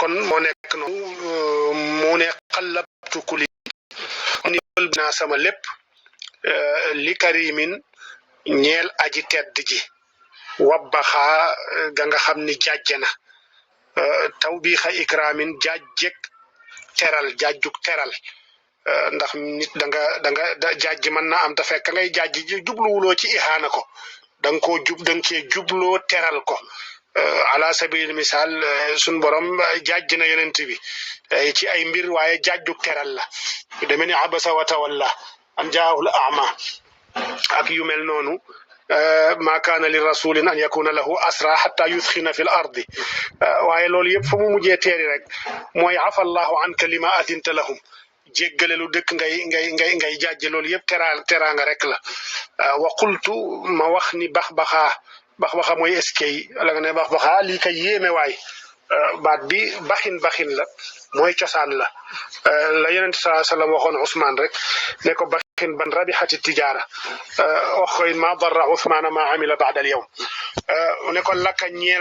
kon moo nekk noonu mu ne xallabtu kuli ni wël naa sama lépp li karimin ñeel aji tedd ji wabbaxaa ga nga xam ni jàjje na tawbiixa ikramin jàjjeg teral jàjjuk teral ndax nit da nga jàjj mën na am te fekk ngay jàjj jubluwuloo ci ihaana ko da nga koo da nga cee jubloo teral ko ala sabil misaal suñ borom jàjj na yonent bi ci ay mbir waaye jàjjuk teral la deme ni abasa wa tawalla an jaahul ama ak yu mel noonu ma kaana li rasulin an yakuna lahu asra xata yudxina fi l ardi waaye loolu yëpp fa mu mujjee teeri rek mooy afa allahu anka lima adinta lahum jéggale lu dëkk ngay jàjje loolu yëpp teraanga rek la wa qultu ma wax ni bax-baxa mooy eskay la nga ne bax-baxa lii kay yéeme waay baat bi baxin la mooy cosaan la la yonent saa sallam waxoon Ousmane rek ne ko baxin ban rabixati tijaara wax koy ma darra Ousmane ma amila baada al yawm ne ko lakka ñeel